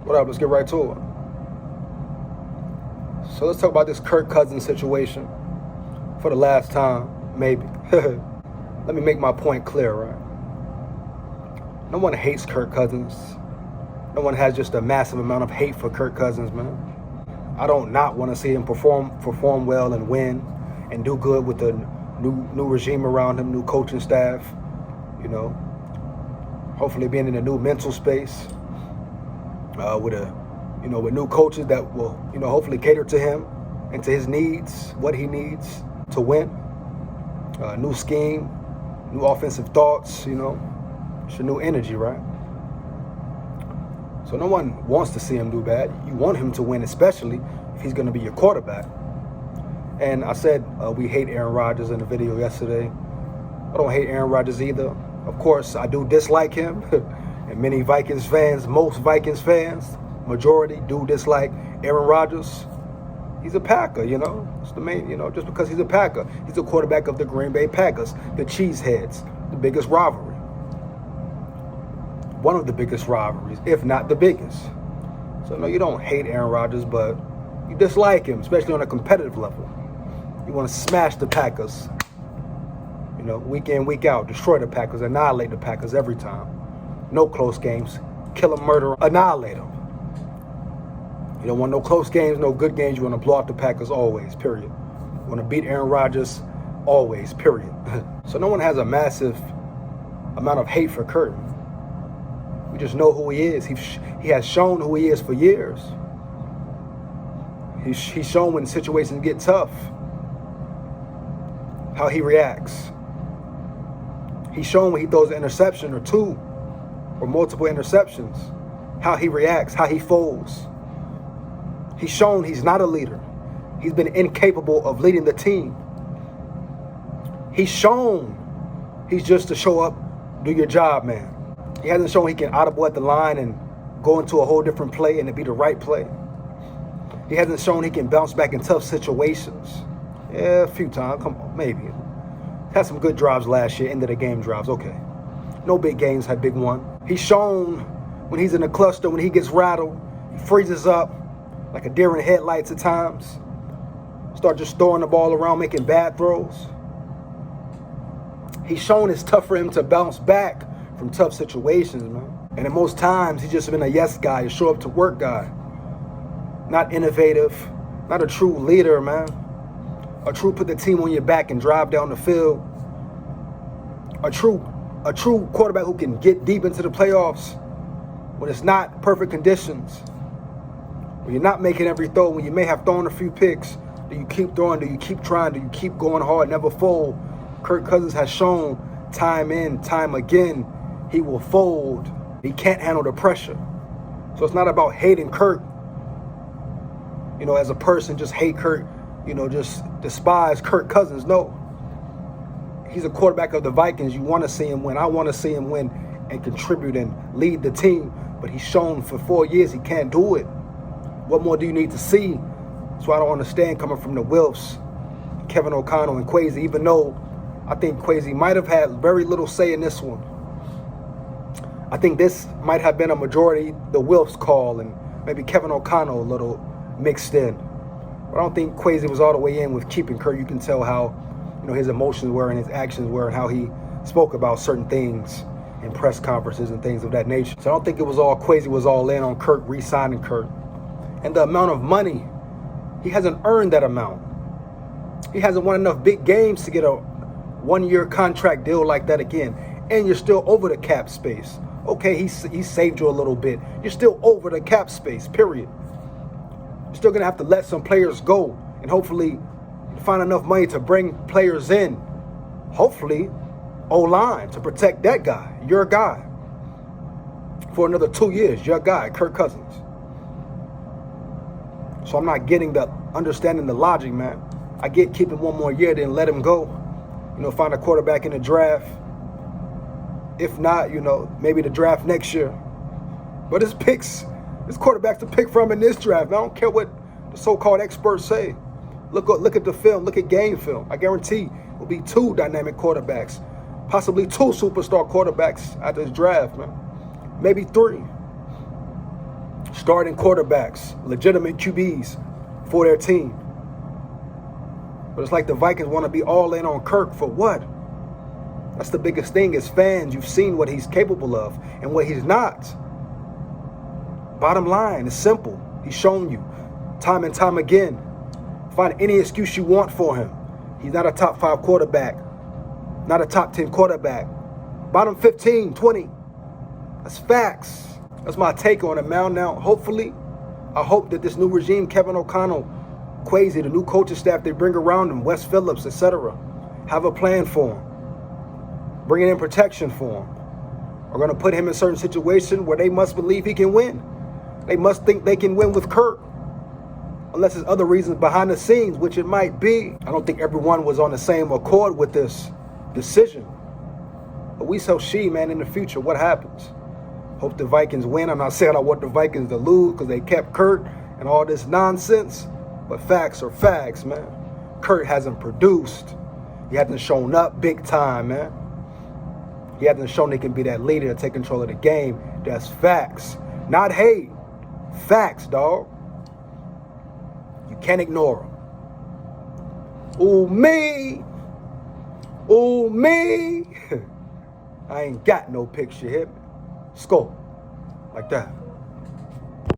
What up? Let's get right to it. So let's talk about this Kirk Cousins situation for the last time, maybe. Let me make my point clear, right? No one hates Kirk Cousins. No one has just a massive amount of hate for Kirk Cousins, man. I don't not want to see him perform well and win and do good with the new regime around him, new coaching staff, you know. Hopefully being in a new mental space with new coaches that will, hopefully cater to him and to his needs, what he needs to win. New scheme, new offensive thoughts, it's a new energy, right? So no one wants to see him do bad. You want him to win, especially if he's going to be your quarterback. And I said we hate Aaron Rodgers in the video yesterday. I don't hate Aaron Rodgers either. Of course, I do dislike him. And many Vikings fans, most Vikings fans, majority do dislike Aaron Rodgers. He's a Packer, It's the main, just because he's a Packer. He's the quarterback of the Green Bay Packers, the Cheeseheads, the biggest rivalry. One of the biggest rivalries, if not the biggest. So, no, you don't hate Aaron Rodgers, but you dislike him, especially on a competitive level. You want to smash the Packers, week in, week out, destroy the Packers, annihilate the Packers every time. No close games, kill them, murder them, annihilate them. You don't want no close games, no good games. You want to blow out the Packers always, period. You want to beat Aaron Rodgers always, period. So no one has a massive amount of hate for Kirk. We just know who he is. He has shown who he is for years. He's shown when situations get tough, how he reacts. He's shown when he throws an interception or two or multiple interceptions, how he reacts, how he folds. He's shown he's not a leader. He's been incapable of leading the team. He's shown he's just to show up, do your job, man. He hasn't shown he can audible at the line and go into a whole different play and it be the right play. He hasn't shown he can bounce back in tough situations. Yeah, a few times, come on, maybe. Had some good drives last year, end of the game drives, okay. No big games, had big one. He's shown when he's in a cluster, when he gets rattled, he freezes up like a deer in headlights at times. Start just throwing the ball around, making bad throws. He's shown it's tough for him to bounce back from tough situations, man. And at most times, he's just been a yes guy, a show up to work guy. Not innovative, not a true leader, man. A true put the team on your back and drive down the field. A true quarterback who can get deep into the playoffs when it's not perfect conditions. When you're not making every throw, when you may have thrown a few picks. Do you keep throwing? Do you keep trying? Do you keep going hard? Never fold. Kirk Cousins has shown time in, time again, he will fold. He can't handle the pressure. So it's not about hating Kirk, as a person, just hate Kirk, just despise Kirk Cousins. No. He's a quarterback of the Vikings. You want to see him win. I want to see him win and contribute and lead the team. But he's shown for 4 years he can't do it. What more do you need to see? So I don't understand coming from the Wilfs, Kevin O'Connell and Kwesi, even though I think Kwesi might have had very little say in this one. I think this might have been a majority, the Wilfs call, and maybe Kevin O'Connell a little mixed in. But I don't think Kwesi was all the way in with keeping Kirk. You can tell how, his emotions were and his actions were and how he spoke about certain things in press conferences and things of that nature. So I don't think it was all Kwesi was all in on Kirk, re-signing Kirk. And the amount of money, he hasn't earned that amount. He hasn't won enough big games to get a one-year contract deal like that again. And you're still over the cap space. Okay, he saved you a little bit. You're still over the cap space, period. You're still going to have to let some players go and hopefully find enough money to bring players in. Hopefully, O-line to protect that guy, your guy. For another 2 years, your guy, Kirk Cousins. So I'm not getting understanding the logic, man. I get keeping one more year, then let him go. Find a quarterback in the draft. If not, maybe the draft next year. But it's picks. It's quarterbacks to pick from in this draft. I don't care what the so-called experts say. Look at the film. Look at game film. I guarantee it will be 2 dynamic quarterbacks. Possibly 2 superstar quarterbacks at this draft, man. Maybe 3. starting quarterbacks, legitimate QBs for their team. But it's like the Vikings want to be all in on Kirk for what? That's the biggest thing as fans. You've seen what he's capable of and what he's not. Bottom line, it's simple. He's shown you time and time again. Find any excuse you want for him. He's not a top 5 quarterback, not a top 10 quarterback. Bottom 15, 20. That's facts. That's my take on it, man. Now, hopefully, I hope that this new regime, Kevin O'Connell, Quasi, the new coaching staff they bring around him, Wes Phillips, etc., have a plan for him. Bringing in protection for him. Are going to put him in certain situations where they must believe he can win. They must think they can win with Kirk. Unless there's other reasons behind the scenes, which it might be. I don't think everyone was on the same accord with this decision. But we shall see, man, in the future, what happens. Hope the Vikings win. I'm not saying I want the Vikings to lose because they kept Kirk and all this nonsense. But facts are facts, man. Kirk hasn't produced. He hasn't shown up big time, man. He hasn't shown he can be that leader to take control of the game. That's facts. Not hate. Facts, dog. You can't ignore them. Ooh, me. Ooh, me. I ain't got no picture here. SKOL. Like that.